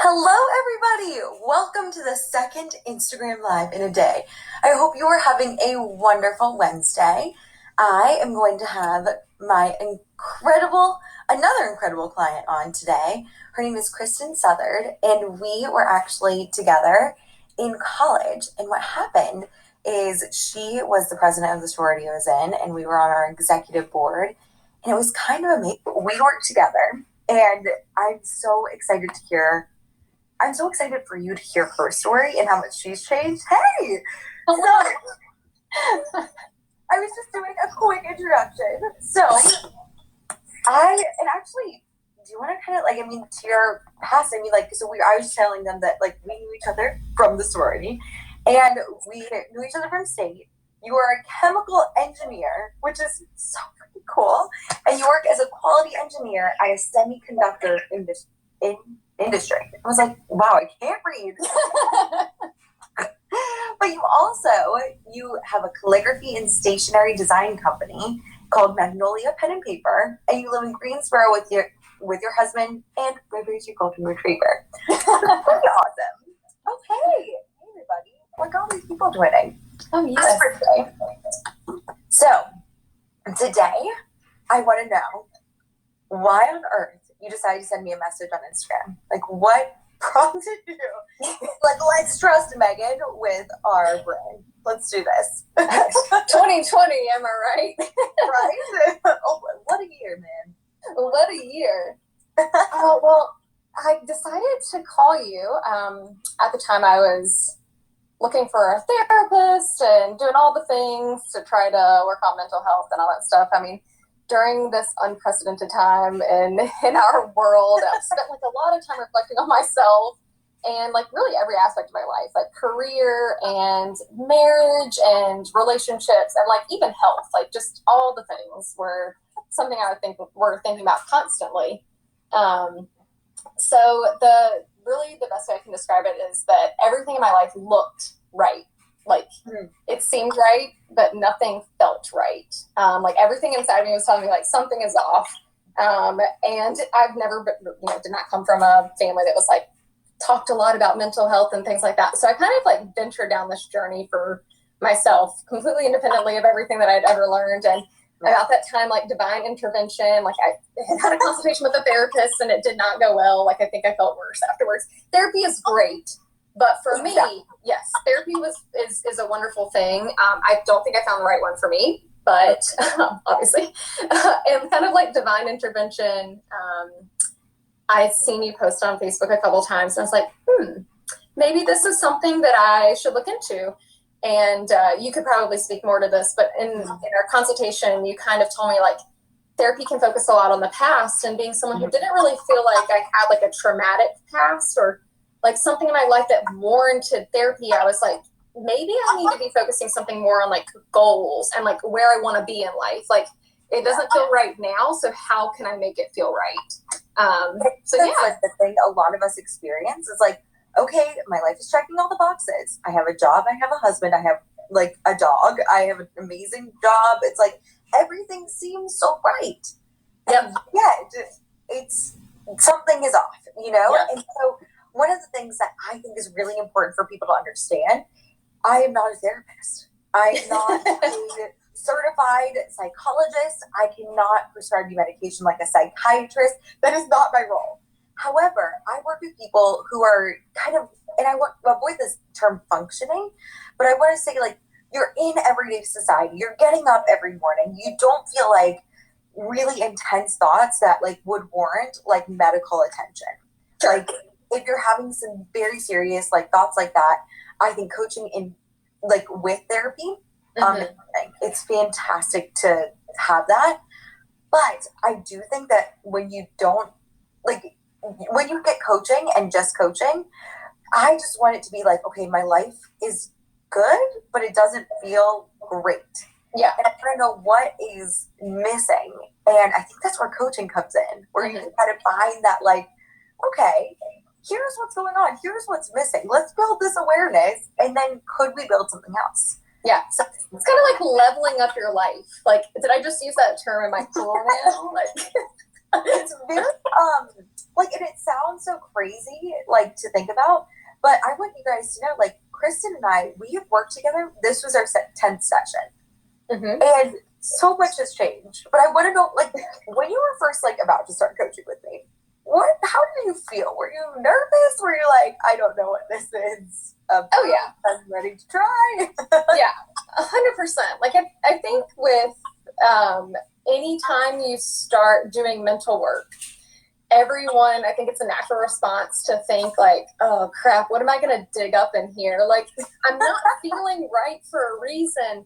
Hello, everybody! Welcome to the second Instagram Live in a day. I hope you are having a wonderful Wednesday. I am going to have my another incredible client on today. Her name is Kristen Southard, and we were actually together in college. And what happened is she was the president of the sorority I was in, and we were on our executive board. And it was kind of amazing. We worked together, and I'm so excited for you to hear her story and how much she's changed. Hey! So, I was just doing a quick introduction. So, do you want to kind of, to your past, I was telling them that, we knew each other from the sorority, and we knew each other from state. You are a chemical engineer, which is so freaking cool, and you work as a quality engineer at a semiconductor industry. I was like, wow, I can't read. But you have a calligraphy and stationery design company called Magnolia Pen and Paper, and you live in Greensboro with your husband and River's your golden retriever. Pretty awesome. Okay, hey everybody, look at all these people joining. Oh yes. So today, I want to know why on earth you decided to send me a message on Instagram. Like, what prompted you? Let's trust Megan with our brain. Let's do this. 2020, am I right? Right? Oh, what a year, man. What a year. Well, I decided to call you. At the time, I was looking for a therapist and doing all the things to try to work on mental health and all that stuff. I mean, during this unprecedented time in our world, I've spent a lot of time reflecting on myself and really every aspect of my life, like career and marriage and relationships and even health, just all the things were something I would think we're thinking about constantly. So the best way I can describe it is that everything in my life looked right. It seemed right, but nothing felt right. Everything inside me was telling me something is off. And I've never, did not come from a family that was talked a lot about mental health and things like that. So I kind of ventured down this journey for myself, completely independently of everything that I'd ever learned. And about that time, divine intervention, I had a consultation with a therapist and it did not go well. I think I felt worse afterwards. Therapy is great. But for me, yes, therapy is a wonderful thing. I don't think I found the right one for me, but obviously, and kind of divine intervention. I'd seen you post on Facebook a couple times, and I was like, maybe this is something that I should look into. And you could probably speak more to this, but in our consultation, you kind of told me therapy can focus a lot on the past, and being someone who didn't really feel like I had a traumatic past or something in my life that warranted therapy, I was like, maybe I need to be focusing something more on goals and where I want to be in life. It doesn't feel right now, so how can I make it feel right? That's the thing a lot of us experience is okay, my life is checking all the boxes. I have a job, I have a husband, I have a dog, I have an amazing job. It's everything seems so right. And yet it's something is off, Yeah. And so one of the things that I think is really important for people to understand, I am not a therapist. I am not a certified psychologist. I cannot prescribe you medication like a psychiatrist. That is not my role. However, I work with people who are and I want to avoid this term functioning, but I want to say you're in everyday society. You're getting up every morning. You don't feel really intense thoughts that would warrant medical attention. Sure. If you're having some very serious thoughts like that, I think coaching in with therapy, it's fantastic to have that. But I do think that when you don't when you get coaching and just coaching, I just want it to be okay, my life is good, but it doesn't feel great. Yeah. And I want to know what is missing. And I think that's where coaching comes in, where you can kind of find that okay, here's what's going on. Here's what's missing. Let's build this awareness. And then could we build something else? Yeah. So it's kind of leveling up your life. Did I just use that term in my pool now? It's very like, and it sounds so crazy like to think about, but I want you guys to know, like, Kristen and I, we have worked together. This was our 10th session, and so much has changed. But I want to know, like, when you were first like about to start coaching with me, how did you feel? Were you nervous? Were you like, I don't know what this is? Oh yeah, I'm ready to try. Yeah, 100%. Like I think with anytime you start doing mental work, everyone, I think it's a natural response to think like, oh crap, what am I going to dig up in here? Like, I'm not feeling right for a reason,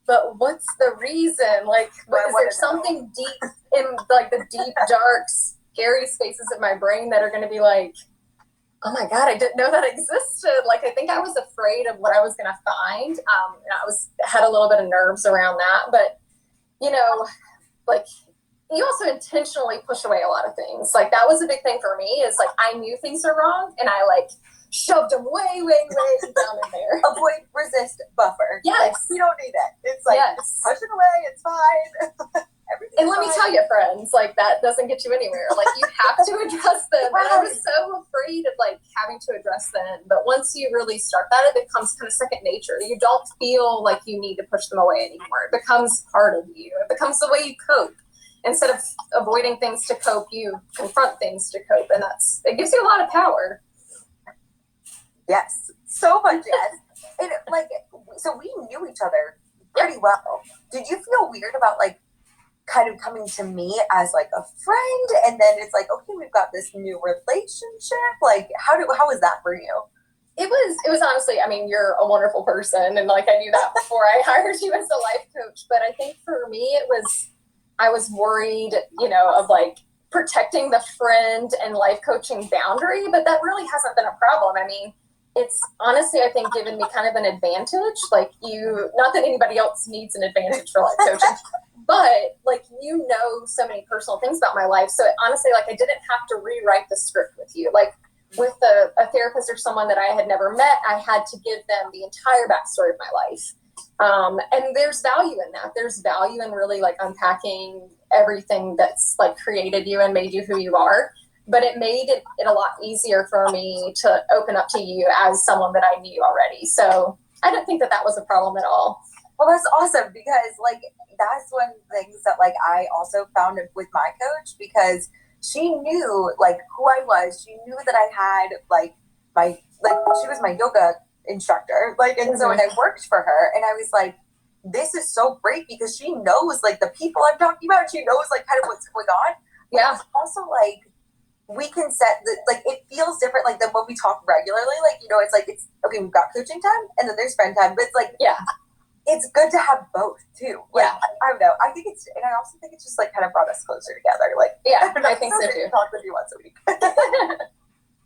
but what's the reason? Like, is there something deep in like the deep, dark, scary spaces of my brain that are going to be like, oh my God, I didn't know that existed. Like, I think I was afraid of what I was going to find. And had a little bit of nerves around that, but you know, like, you also intentionally push away a lot of things. Like, that was a big thing for me, is like, I knew things are wrong and I like shoved them way down in there. Avoid, resist, buffer. Yes. Like, you don't need it. It's like, push it away, it's fine. And let me tell you, friends, like, that doesn't get you anywhere. Like, you have to address them. And I was so afraid of like having to address them. But once you really start that, it becomes kind of second nature. You don't feel like you need to push them away anymore. It becomes part of you. It becomes the way you cope. Instead of avoiding things to cope, you confront things to cope. And it gives you a lot of power. Yes. So much, yes. And like, so we knew each other pretty well. Did you feel weird about like kind of coming to me as like a friend, and then it's like, okay, we've got this new relationship? Like, how was that for you? It was honestly, I mean, you're a wonderful person, and like, I knew that before I hired you as a life coach. But I think for me, I was worried, of like protecting the friend and life coaching boundary, but that really hasn't been a problem. I mean, it's honestly, I think, given me kind of an advantage. Like, not that anybody else needs an advantage for life coaching, but like, so many personal things about my life. So honestly, like, I didn't have to rewrite the script with you. Like, with a therapist or someone that I had never met, I had to give them the entire backstory of my life. And there's value in that. There's value in really like unpacking everything that's like created you and made you who you are. But it made it a lot easier for me to open up to you as someone that I knew already. So I didn't think that was a problem at all. Well, that's awesome, because like, that's one of the things that like I also found with my coach, because she knew like who I was. She knew that I had like she was my yoga instructor. Like, and so, and I worked for her, and I was like, this is so great, because she knows like the people I'm talking about. She knows like kind of what's going on. Yeah. Also, like, we can set like, it feels different like than when we talk regularly. Like, it's like, it's okay, we've got coaching time and then there's friend time, but it's like, it's good to have both too. Like, I don't know. I think and I also think it's just like kind of brought us closer together. Like, I think so too. Talk with you once a week.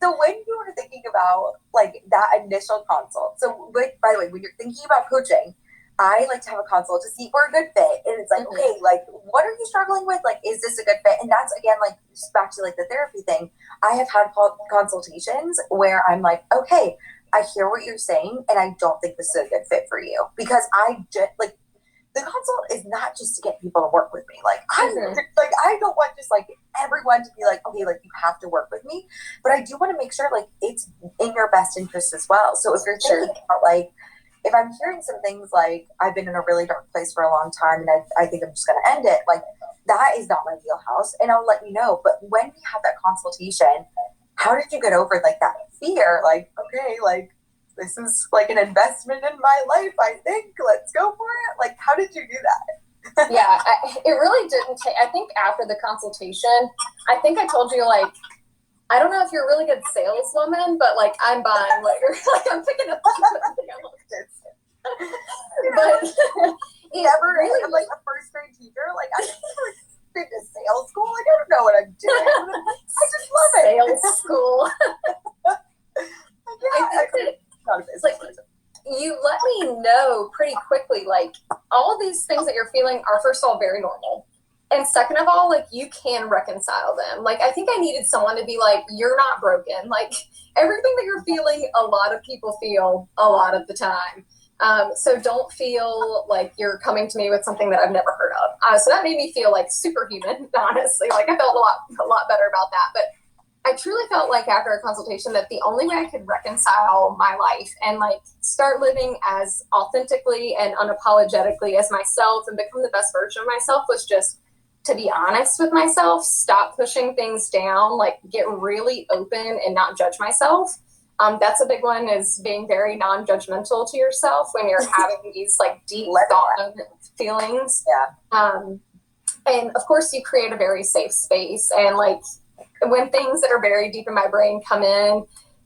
So when you were thinking about like that initial consult, so by the way, when you're thinking about coaching, I like to have a consult to see if we're a good fit. And it's like, okay, like, what are you struggling with? Like, is this a good fit? And that's, again, like, just back to like the therapy thing. I have had consultations where I'm like, okay, I hear what you're saying, and I don't think this is a good fit for you, because I just like, the consult is not just to get people to work with me. Like, I don't want just like everyone to be like, okay, like, you have to work with me, but I do want to make sure like it's in your best interest as well. So if you're thinking about like, if I'm hearing some things like, I've been in a really dark place for a long time and I think I'm just going to end it, like, that is not my wheelhouse, and I'll let you know. But when we have that consultation, how did you get over like that fear? Like, okay, like, this is like an investment in my life, I think. Let's go for it. Like, how did you do that? It really didn't take, I think after the consultation, I think I told you, like, I don't know if you're a really good saleswoman, but like, I'm buying what you're like, I'm picking up. But never really, I'm like a first grade teacher. Like, I never been to sales school. Like, I don't know what I'm doing. I just love it. Sales school. I think it's like, you let me know pretty quickly, like, all of these things that you're feeling are, first of all, very normal. And second of all, like, you can reconcile them. Like, I think I needed someone to be like, you're not broken. Like, everything that you're feeling, a lot of people feel a lot of the time. So don't feel like you're coming to me with something that I've never heard of. So that made me feel like superhuman, honestly. Like I felt a lot better about that. But I truly felt like after a consultation that the only way I could reconcile my life and like start living as authentically and unapologetically as myself and become the best version of myself was just to be honest with myself, stop pushing things down, like get really open and not judge myself. That's a big one, is being very non-judgmental to yourself when you're having these like deep thought feelings. Yeah. And of course you create a very safe space, and like when things that are very deep in my brain come in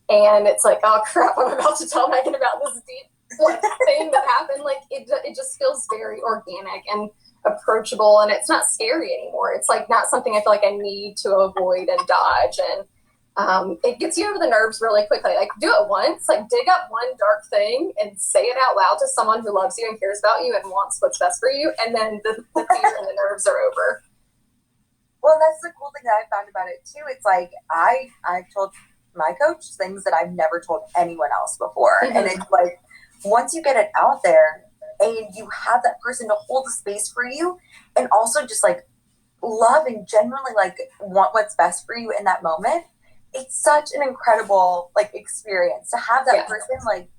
and it's like, oh crap, I'm about to tell Megan about this deep like, thing that happened, like it just feels very organic and approachable, and it's not scary anymore. It's like not something I feel like I need to avoid and dodge. And it gets you over the nerves really quickly. Like do it once, like dig up one dark thing and say it out loud to someone who loves you and cares about you and wants what's best for you, and then the fear and the nerves are over. Well, that's the cool thing that I found about it too. It's like I've told my coach things that I've never told anyone else before. Mm-hmm. And it's like once you get it out there and you have that person to hold the space for you and also just like love and genuinely like want what's best for you in that moment, it's such an incredible like experience to have that person like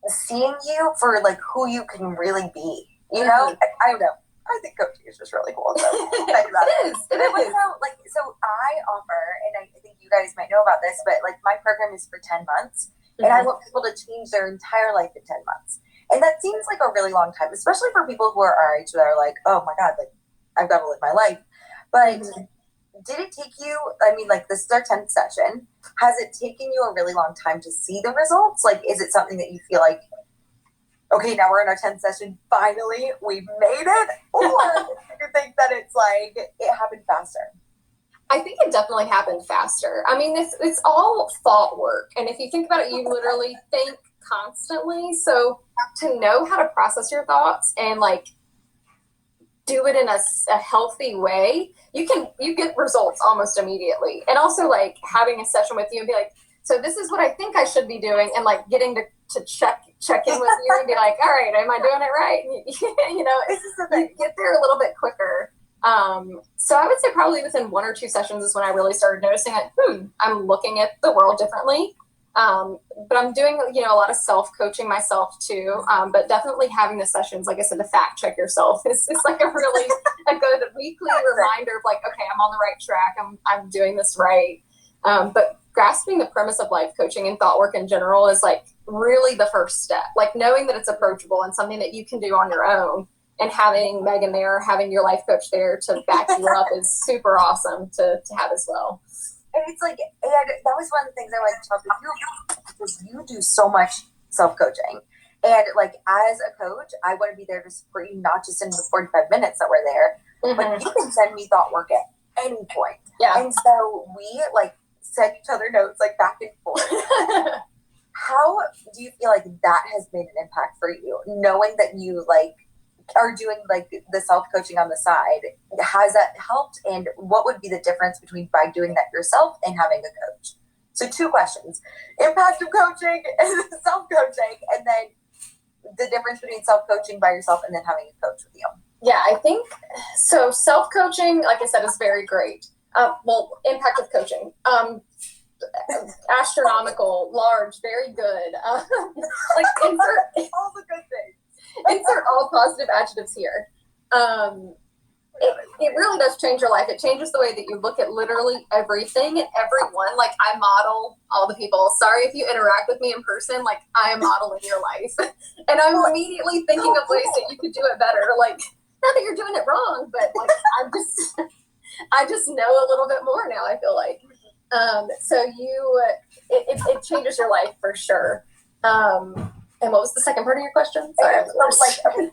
seeing you for like who you can really be. You know, I don't know. I think coaching is just really cool. So it is. So I offer, and I think you guys might know about this, but like my program is for 10 months, and I want people to change their entire life in 10 months. And that seems like a really long time, especially for people who are our age that are like, oh my God, like I've got to live my life. But did it take you, I mean, like this is our 10th session. Has it taken you a really long time to see the results? Like, is it something that you feel like, okay, now we're in our 10th session, finally, we've made it? Or do you think that it's like, it happened faster? I think it definitely happened faster. I mean, it's all thought work. And if you think about it, you literally think constantly. So to know how to process your thoughts and like do it in a healthy way, you get results almost immediately. And also like having a session with you and be like, so this is what I think I should be doing, and like getting to check in with you and be like, all right, am I doing it right? You know, you get there a little bit quicker. So I would say probably within 1 or 2 sessions is when I really started noticing like, I'm looking at the world differently. But I'm doing, you know, a lot of self-coaching myself too. But definitely having the sessions, like I said, to fact check yourself is like a really a good weekly reminder of like, okay, I'm on the right track. I'm doing this right. But grasping the premise of life coaching and thought work in general is like really the first step. Like knowing that it's approachable and something that you can do on your own, and having Megan there, having your life coach there to back you up is super awesome to have as well. And it's like, and that was one of the things I wanted to talk with you, because you do so much self-coaching. And like, as a coach, I want to be there to support you, not just in the 45 minutes that we're there, but you can send me thought work at any point. Yeah. And so we like send each other notes like back and forth. How do you feel like that has made an impact for you, knowing that you like are doing like the self-coaching on the side? Has that helped? And what would be the difference between by doing that yourself and having a coach? So 2 questions: impact of coaching and self-coaching, and then the difference between self-coaching by yourself and then having a coach with you. Yeah, I think so. Self-coaching, like I said, is very great. Well, impact of coaching, astronomical, large, very good. Like insert all the good things. Insert all positive adjectives here. It really does change your life. It changes the way that you look at literally everything and everyone. Like I model all the people. Sorry if you interact with me in person, like I am modeling your life. And I'm immediately thinking of ways that you could do it better. Like, not that you're doing it wrong, but like I just know a little bit more now, I feel like. So it changes your life for sure. And what was the second part of your question? Sorry.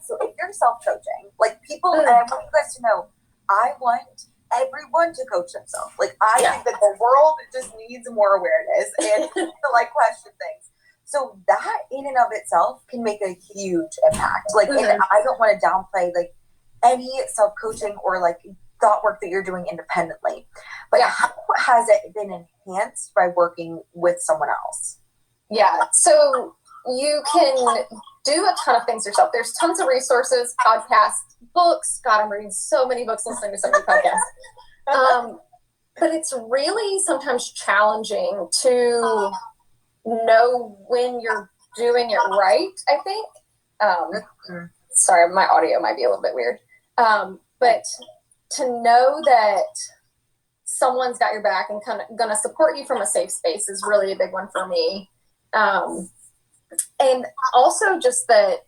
So if you're self-coaching, like people, and I want you guys to know, I want everyone to coach themselves. Like I think that the world just needs more awareness and to like question things. So that in and of itself can make a huge impact. Like, and I don't want to downplay like any self-coaching or like thought work that you're doing independently. But how has it been enhanced by working with someone else? Yeah. So you can do a ton of things yourself. There's tons of resources, podcasts, books. God, I'm reading so many books, listening to so many podcasts. But it's really sometimes challenging to know when you're doing it right, I think. Sorry, my audio might be a little bit weird. But to know that someone's got your back and kind of going to support you from a safe space is really a big one for me. And also just that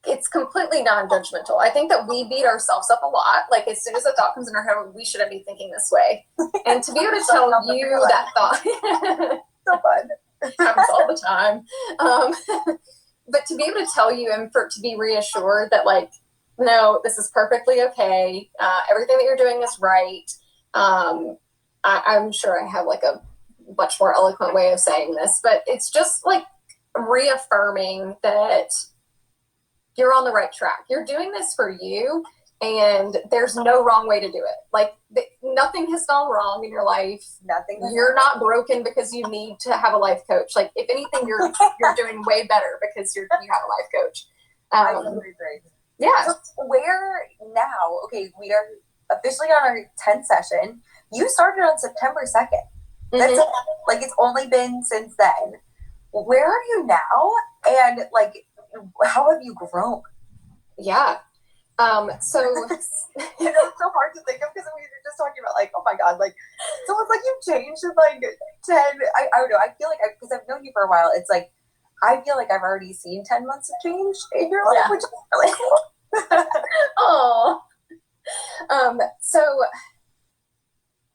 it's completely non-judgmental. I think that we beat ourselves up a lot. Like as soon as a thought comes in our head, we shouldn't be thinking this way. And to be able to tell you that thought, So fun. happens all the time. But to be able to tell you and for it to be reassured that like, no, this is perfectly okay. Everything that you're doing is right. I'm sure I have like a much more eloquent way of saying this, but it's just like reaffirming that you're on the right track. You're doing this for you, and there's no wrong way to do it. Like nothing has gone wrong in your life. You're not broken because you need to have a life coach. Like if anything, you're doing way better because you have a life coach. I totally agree. Yeah. So where now? Okay, we are officially on our 10th session. You started on September 2nd. That's like it's only been since then. Where are you now? And like, how have you grown? Yeah. So it's so hard to think of because we were just talking about like, oh my god, like so it's like you've changed in like 10. I don't know. I feel like because I've known you for a while, it's like I feel like I've already seen 10 months of change in your life, which is really cool. Oh. So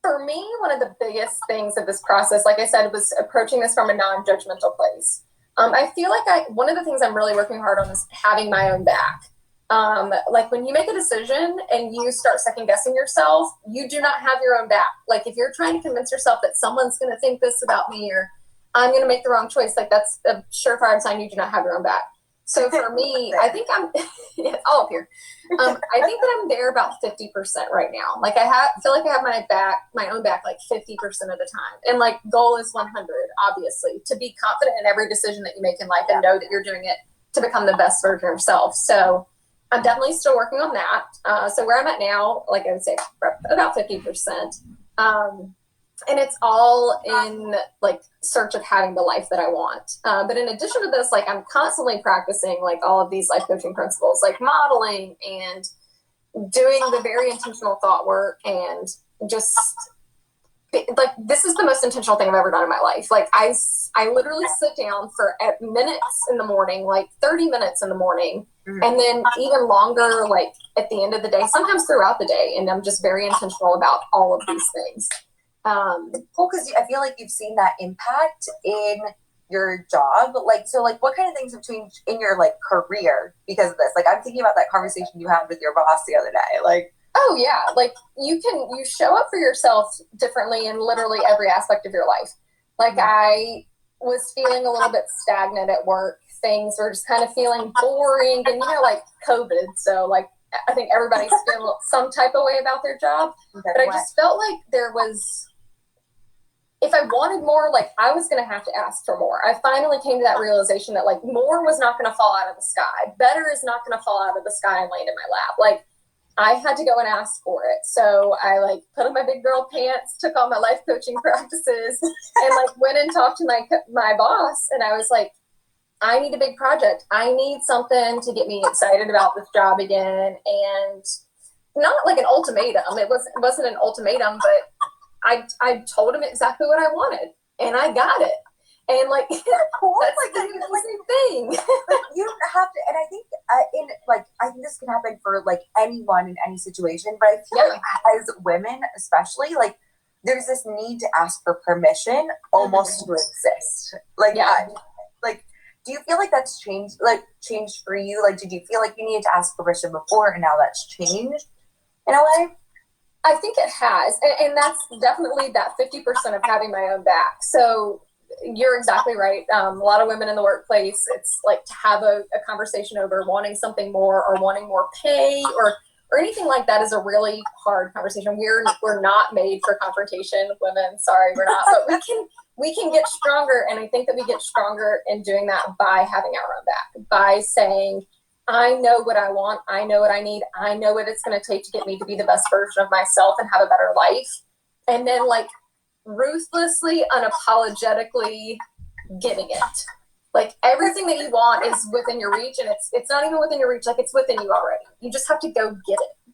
for me, one of the biggest things of this process, like I said, was approaching this from a non-judgmental place. I feel like one of the things I'm really working hard on is having my own back. Like when you make a decision and you start second guessing yourself, you do not have your own back. Like if you're trying to convince yourself that someone's going to think this about me or I'm going to make the wrong choice, like that's a surefire sign you do not have your own back. So for me, I think I'm it's all up here. I think that I'm there about 50% right now. Like feel like I have my own back, like 50% of the time. And like goal is 100, obviously, to be confident in every decision that you make in life and know that you're doing it to become the best version of yourself. So I'm definitely still working on that. So where I'm at now, like I would say about 50%. And it's all in like search of having the life that I want. But in addition to this, like I'm constantly practicing like all of these life coaching principles, like modeling and doing the very intentional thought work and just like this is the most intentional thing I've ever done in my life. Like I literally sit down for minutes in the morning, like 30 minutes in the morning, and then even longer, like at the end of the day, sometimes throughout the day. And I'm just very intentional about all of these things. Cool, because I feel like you've seen that impact in your job. Like, so like what kind of things have changed in your like career because of this? Like I'm thinking about that conversation you had with your boss the other day. Like, oh yeah, like you show up for yourself differently in literally every aspect of your life. Like I was feeling a little bit stagnant at work. Things were just kind of feeling boring and like COVID. So like I think everybody's feeling some type of way about their job. But I just felt like there was, if I wanted more, like I was going to have to ask for more. I finally came to that realization that like more was not going to fall out of the sky. Better is not going to fall out of the sky and land in my lap. Like I had to go and ask for it. So I like put on my big girl pants, took on my life coaching practices and like went and talked to my boss. And I was like, I need a big project. I need something to get me excited about this job again. And not like an ultimatum. It wasn't an ultimatum, but I told him exactly what I wanted, and I got it. And like, that's like the same thing. You don't have to, and I think I think this can happen for like anyone in any situation. But I feel like as women, especially, like there's this need to ask for permission almost to exist. Like, like, do you feel like that's changed for you? Like, did you feel like you needed to ask permission before, and now that's changed in a way? I think it has. And that's definitely that 50% of having my own back. So you're exactly right. A lot of women in the workplace, it's like to have a conversation over wanting something more or wanting more pay or anything like that is a really hard conversation. We're not made for confrontation, women. Sorry, we're not. But we can get stronger. And I think that we get stronger in doing that by having our own back, by saying, I know what I want. I know what I need. I know what it's going to take to get me to be the best version of myself and have a better life. And then like ruthlessly, unapologetically getting it. Like everything that you want is within your reach, and it's not even within your reach, like it's within you already. You just have to go get it.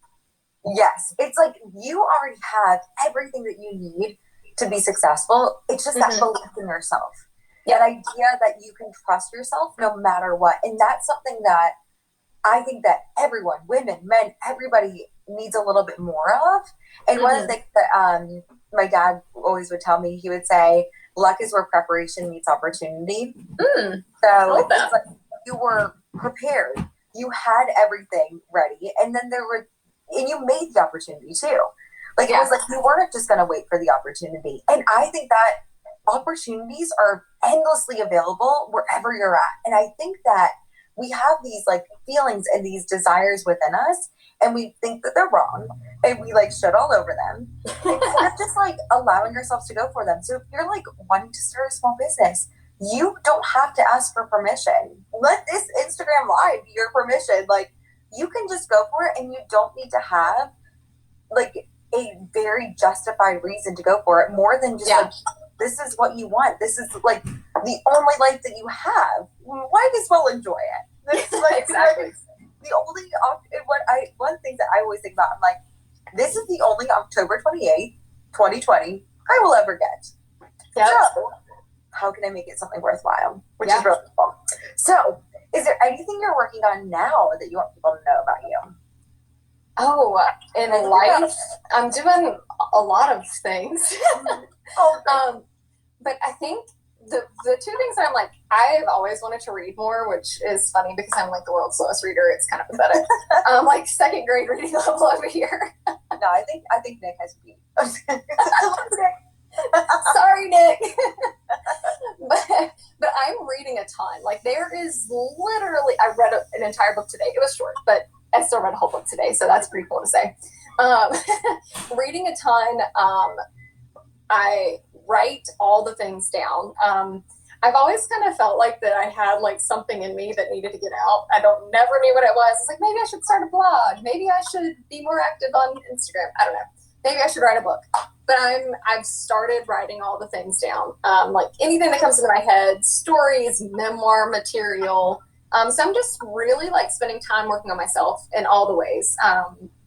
Yes. It's like you already have everything that you need to be successful. It's just that belief in yourself. Yeah. That idea that you can trust yourself no matter what. And that's something that I think that everyone, women, men, everybody needs a little bit more of. And one of the things that my dad always would tell me, he would say, luck is where preparation meets opportunity. So it's like you were prepared. You had everything ready. And then and you made the opportunity too. Like it was like you weren't just going to wait for the opportunity. And I think that opportunities are endlessly available wherever you're at. And I think that we have these like feelings and these desires within us, and we think that they're wrong, and we like shit all over them instead of just like allowing ourselves to go for them. So if you're like wanting to start a small business, you don't have to ask for permission. Let this Instagram live be your permission. Like you can just go for it, and you don't need to have like a very justified reason to go for it, more than just like, this is what you want. This is like the only life that you have. Might as well enjoy it. This is like, exactly. Like, the only one thing that I always think about, I'm like, this is the only October 28th, 2020 I will ever get. Yep. So how can I make it something worthwhile? Which is really cool. So is there anything you're working on now that you want people to know about you? Oh, in life, I'm doing a lot of things. But I think the two things that I'm like, I've always wanted to read more, which is funny because I'm like the world's slowest reader. It's kind of pathetic. Like second grade reading level over here. No, I think Nick has beat. Sorry, Nick. but I'm reading a ton. Like there is literally, I read an entire book today. It was short, but I still read a whole book today, so that's pretty cool to say. Reading a ton. I write all the things down. I've always kind of felt like that I had like something in me that needed to get out. I never knew what it was. It's like, maybe I should start a blog. Maybe I should be more active on Instagram. I don't know. Maybe I should write a book. But I've started writing all the things down. Like anything that comes into my head, stories, memoir material. So I'm just really like spending time working on myself in all the ways. I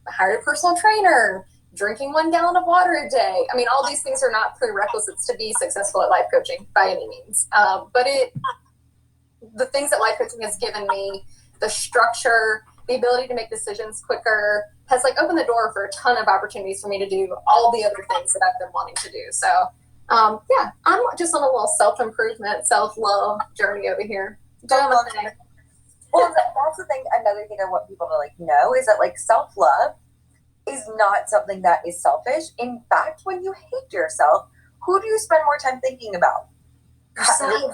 hired a personal trainer, drinking 1 gallon of water a day. I mean, all these things are not prerequisites to be successful at life coaching by any means. But the things that life coaching has given me, the structure, the ability to make decisions quicker, has like opened the door for a ton of opportunities for me to do all the other things that I've been wanting to do. So I'm just on a little self-improvement, self-love journey over here. Doing my thing. Well, that's the thing. Another thing I want people to like know is that like self-love is not something that is selfish. In fact, when you hate yourself, who do you spend more time thinking about? Yourself.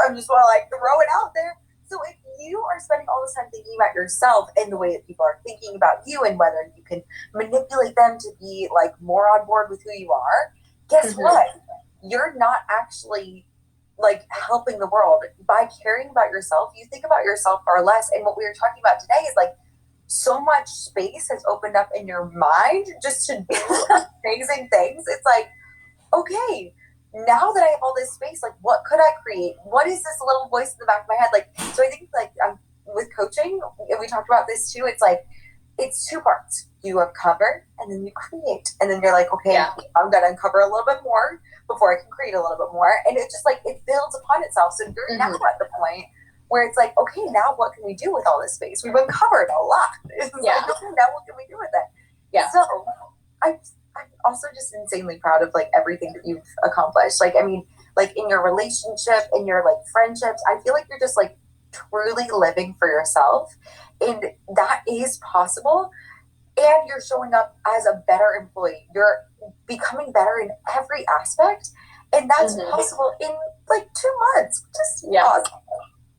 I'm just want to like throw it out there. So if you are spending all this time thinking about yourself and the way that people are thinking about you and whether you can manipulate them to be like more on board with who you are, guess what? You're not actually like helping the world. By caring about yourself, you think about yourself far less. And what we were talking about today is like so much space has opened up in your mind just to do amazing things. It's like, okay, now that I have all this space, like what could I create? What is this little voice in the back of my head? Like, so I think like with coaching, and we talked about this too, it's like, it's two parts. You uncover and then you create. And then you're like, okay, I'm going to uncover a little bit more before I can create a little bit more. And it's just like, it builds upon itself. So you're now at the point where it's like, okay, now what can we do with all this space? We've uncovered a lot. It's like, okay, now what can we do with it? Yeah. So I'm also just insanely proud of like everything that you've accomplished. Like, I mean, like in your relationship, in your like friendships, I feel like you're just like truly living for yourself. And that is possible. And you're showing up as a better employee. You're becoming better in every aspect. And that's possible in like 2 months. Just awesome.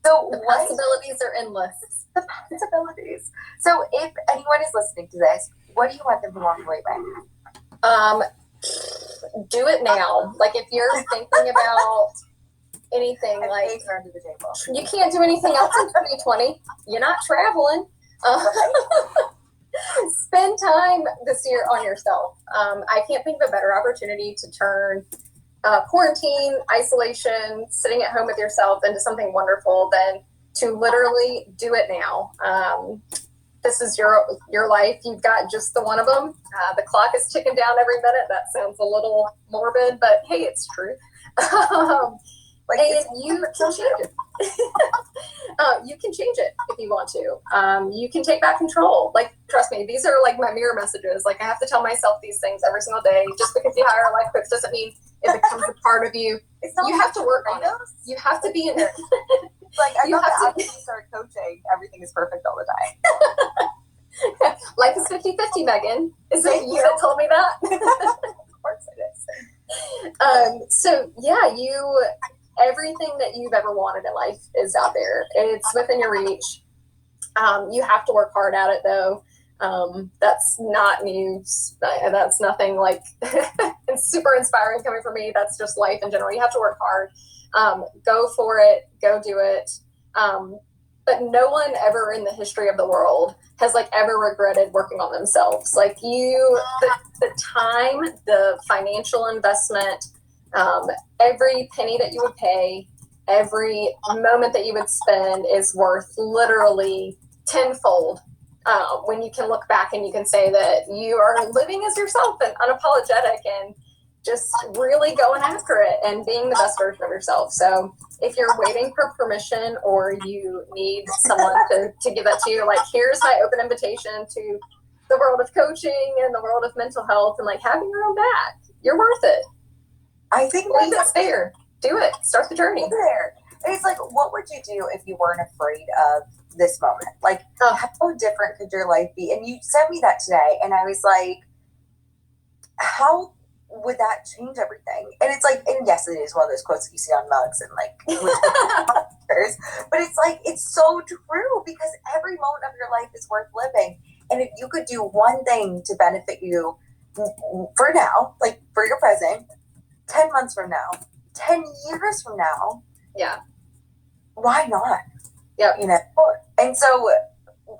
So the possibilities are endless. The possibilities. So if anyone is listening to this, what do you want them to walk away with? Do it now. Like if you're thinking about anything, like under the table. You can't do anything else in 2020. You're not traveling. Spend time this year on yourself. I can't think of a better opportunity to turn quarantine, isolation, sitting at home with yourself into something wonderful than to literally do it now. This is your life. You've got just the one of them. The clock is ticking down every minute. That sounds a little morbid, but hey, it's true. And you can change it. You can change it if you want to. You can take back control. Like, trust me, these are like my mirror messages. Like, I have to tell myself these things every single day. Just because you hire a life coach doesn't mean it becomes a part of you. You have to work on it. You have to be in it. Like, I thought that after you start coaching, everything is perfect all the time. Life is 50-50, Megan. Is it you that told me that? Of course it is. So, yeah, everything that you've ever wanted in life is out there. It's within your reach. You have to work hard at it, though. That's not news. That's nothing like it's super inspiring coming from me. That's just life in general. You have to work hard. Go for it. Go do it. But no one ever in the history of the world has like ever regretted working on themselves. Like the time, the financial investment, every penny that you would pay, every moment that you would spend is worth literally tenfold when you can look back and you can say that you are living as yourself and unapologetic and just really going after it and being the best version of yourself. So if you're waiting for permission or you need someone to give that to you, like, here's my open invitation to the world of coaching and the world of mental health and like having your own back. You're worth it. I think that's there. Do it. Start the journey. There. It's like, what would you do if you weren't afraid of this moment? Like, how different could your life be? And you sent me that today, and I was like, how would that change everything? And it's like, and yes, it is one of those quotes that you see on mugs and like, but it's like, it's so true because every moment of your life is worth living. And if you could do one thing to benefit you for now, like for your present, 10 months from now, 10 years from now, yeah, why not? Yeah, you know. And so,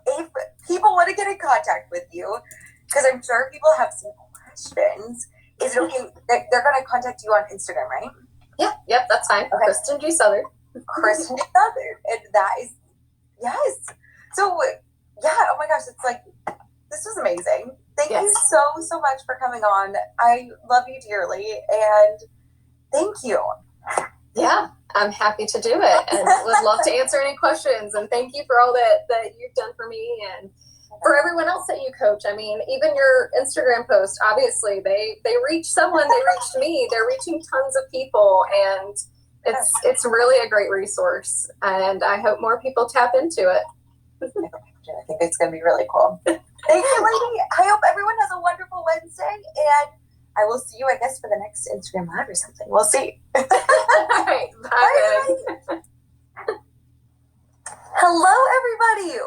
if people want to get in contact with you, because I'm sure people have some questions, is it okay? They're going to contact you on Instagram, right? Yeah, yep, that's fine. Okay. Kristen G. Southern. Kristen G. Southern, and that is yes. So yeah, oh my gosh, it's like this was amazing. Thank you so much for coming on. I love you dearly, and thank you. Yeah, I'm happy to do it and would love to answer any questions. And thank you for all that you've done for me and for everyone else that you coach. I mean, even your Instagram post, obviously they reach someone, they reached me, they're reaching tons of people, and it's really a great resource. And I hope more people tap into it. I think it's going to be really cool. Thank you, lady. I hope everyone has a wonderful Wednesday, and I will see you, I guess, for the next Instagram Live or something. We'll see. All right. Bye. Hello, everybody.